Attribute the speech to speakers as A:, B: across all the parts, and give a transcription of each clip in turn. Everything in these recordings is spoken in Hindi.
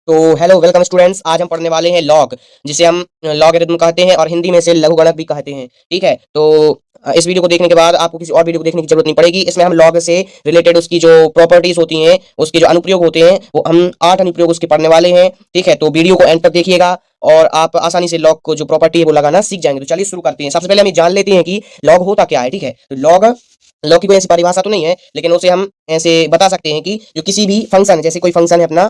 A: तो हेलो वेलकम स्टूडेंट्स, आज हम पढ़ने वाले हैं लॉग, जिसे हम लॉगरिथम कहते हैं और हिंदी में से लघुगणक भी कहते हैं। ठीक है, तो इस वीडियो को देखने के बाद आपको किसी और वीडियो को देखने की जरूरत नहीं पड़ेगी। इसमें हम लॉग से रिलेटेड उसकी जो प्रॉपर्टीज होती हैं, उसके जो अनुप्रयोग होते हैं, वो हम 8 अनुप्रयोग उसके पढ़ने वाले हैं। ठीक है, तो वीडियो को एंड तक देखिएगा और आप आसानी से लॉग को जो प्रॉपर्टी है वो लगाना सीख जाएंगे। तो चलिए शुरू करते हैं। सबसे पहले हम ये जान लेते हैं कि लॉग होता क्या है। ठीक है, तो लॉग लॉग की कोई ऐसी परिभाषा तो नहीं है, लेकिन उसे हम ऐसे बता सकते हैं कि जो किसी भी फंक्शन, जैसे कोई फंक्शन है अपना,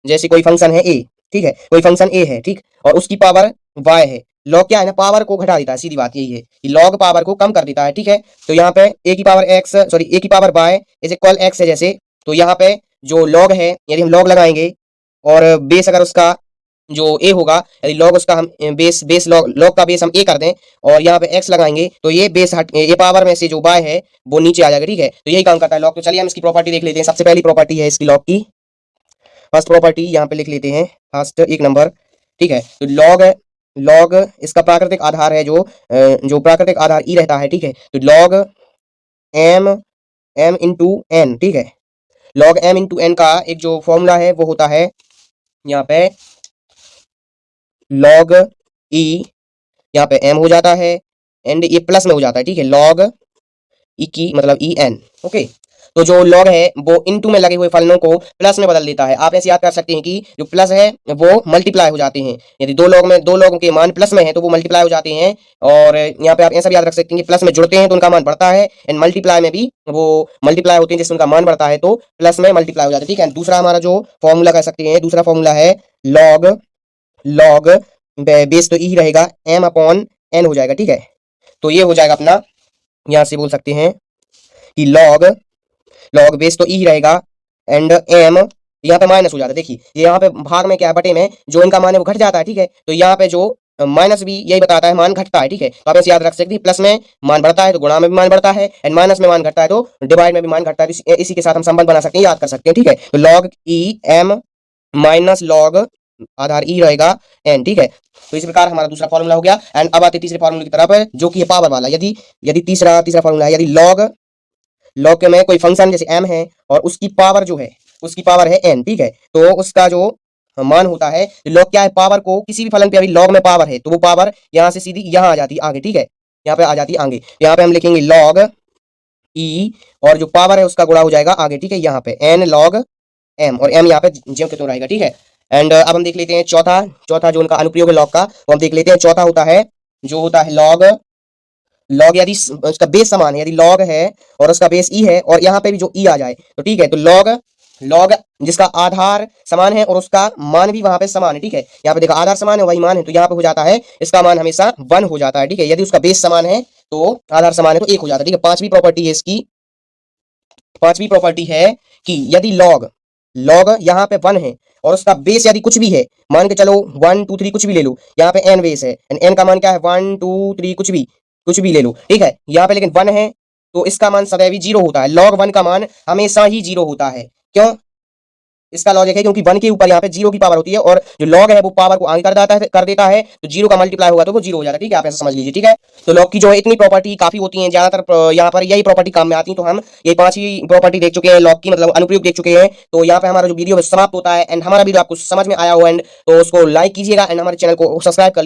A: जैसे कोई फंक्शन है ए। ठीक है, कोई फंक्शन ए है, ठीक, और उसकी पावर वाई है। लॉग क्या है ना, पावर को घटा देता है, सीधी बात यही है कि लॉग पावर को कम कर देता है। ठीक है, तो यहाँ पे ए की पावर एक्स, सॉरी ए की power Y is equal X है जैसे, तो यहाँ पे जो लॉग है, यदि हम लॉग लगाएंगे और बेस अगर उसका जो ए होगा, यदि लॉग उसका हम बेस बेस लॉग लॉग का बेस हम ए कर दें और यहाँ पे एक्स लगाएंगे, तो ये बेस हट, ये पावर में से जो वाई है वो नीचे आ जाएगा। ठीक है, तो यही काम करता है लॉग। तो चलिए हम इसकी प्रॉपर्टी देख लेते हैं। सबसे पहली प्रॉपर्टी है इसकी लॉग की, फर्स्ट प्रॉपर्टी यहाँ पे लिख लेते हैं, फर्स्ट एक नंबर। ठीक है, तो लॉग लॉग इसका प्राकृतिक आधार है, जो प्राकृतिक आधार ई रहता है। ठीक है, तो log M M into N. ठीक है, लॉग एम इंटू एन का एक जो फॉर्मूला है वो होता है यहाँ पे लॉग ई, यहाँ पे एम हो जाता है एंड ये प्लस में हो जाता है। ठीक है, लॉग ई की मतलब ई एन। ओके, तो जो लॉग है वो इनटू में लगे हुए फलनों को प्लस में बदल देता है। आप ऐसे याद कर सकते हैं कि जो प्लस है वो मल्टीप्लाई हो जाते हैं। यदि दो लोगों के मान प्लस में है तो वो मल्टीप्लाई हो जाते हैं। और यहाँ पे आप ऐसा भी याद रख सकते हैं कि प्लस में जुड़ते हैं तो उनका मान बढ़ता है, एंड मल्टीप्लाई में भी वो मल्टीप्लाई होते हैं जिससे उनका मान बढ़ता है, तो प्लस में मल्टीप्लाई हो जाते हैं। ठीक है, दूसरा हमारा जो फॉर्मूला कह सकते हैं, दूसरा फॉर्मूला है लॉग लॉग बेस तो ई रहेगा, एम अपॉन एन हो जाएगा। ठीक है, तो ये हो जाएगा अपना, यहाँ से बोल सकते हैं कि लॉग लॉग बेस तो ई रहेगा एंड एम, यहाँ पे माइनस हो जाता है। देखिए ये यहाँ पे भाग में क्या है, बटे में जो इनका मान है वो घट जाता है। ठीक है, तो यहाँ पे जो माइनस भी यही बताता है मान घटता है। ठीक है, तो आप ऐसे याद रख सकते हैं, प्लस में मान बढ़ता है तो गुणा में भी मान बढ़ता है, एंड माइनस में मान घटता है तो डिवाइड में भी मान घटता है। इसी के साथ हम संबंध बना सकते हैं, याद कर सकते हैं। ठीक है, तो log E M minus log आधार ई रहेगा एन। ठीक है, तो इस प्रकार हमारा दूसरा फॉर्मूला हो गया। एंड अब आते तीसरे फॉर्मूले की तरफ, जो कि है पावर वाला। यदि यदि तीसरा तीसरा फॉर्मूला है, यदि लॉग लॉग के में कोई फंक्शन जैसे एम है और उसकी पावर जो है, उसकी पावर है एन। ठीक है, तो उसका जो मान होता है, लॉग क्या है, पावर को किसी भी फलन पे अभी लॉग में पावर है तो वो पावर यहाँ से सीधी यहाँ आ जाती है आगे। ठीक है, यहाँ पे आ जाती है आगे, यहाँ पे हम लिखेंगे लॉग ई और जो पावर है उसका गुणा हो जाएगा आगे। ठीक है, यहाँ पे एन लॉग एम, और एम यहाँ पे ज्यों के त्यों रहेगा। ठीक है, एंड अब हम देख लेते हैं चौथा चौथा जो उनका अनुप्रयोग है लॉग का, वो हम देख लेते हैं। चौथा होता है, जो होता है लॉग लॉग यदि उसका बेस समान है, यदि लॉग है और उसका बेस ई है और यहाँ पे भी जो ई आ जाए तो ठीक है, तो लॉग लॉग जिसका आधार समान है और उसका मान भी वहां पे समान है। ठीक है, यहाँ पे देखो आधार समान है वही मान है, तो यहाँ पे हो जाता है इसका मान हमेशा 1 हो जाता है। ठीक है, यदि उसका बेस समान है तो आधार समान है तो 1 हो जाता है। ठीक है, पांचवी प्रॉपर्टी है इसकी, पांचवी प्रॉपर्टी है कि यदि लॉग लॉग यहाँ पे 1 है और उसका बेस यदि कुछ भी है, मान के चलो 1 2 3 कुछ भी ले लो, यहाँ पे एन बेस है, एन का मान क्या है 1 2 3 कुछ भी ले लो। ठीक है, यहाँ पे लेकिन 1 है तो इसका मान सदैव ही 0 होता है। लॉग 1 का मान हमेशा ही 0 होता है। क्यों? इसका लॉजिक है क्योंकि 1 के ऊपर यहाँ पे 0 की पावर होती है और जो लॉग है वो पावर को आगे कर देता है, तो 0 का मल्टीप्लाई होगा तो वो 0 हो जाता है। ठीक है, आप ऐसा समझ लीजिए। ठीक है, तो लॉग की जो है इतनी प्रॉपर्टी काफी होती है, ज्यादातर यहाँ पर यही प्रॉपर्टी काम में आती है। तो हम ये 5 ही प्रॉपर्टी देख चुके हैं लॉग की, मतलब अनुप्रयोग देख चुके हैं। तो यहाँ पे हमारा जो वीडियो समाप्त होता है, एंड हमारा वीडियो आपको समझ में आया हो एंड तो उसको लाइक कीजिएगा एंड हमारे चैनल को सब्सक्राइब कर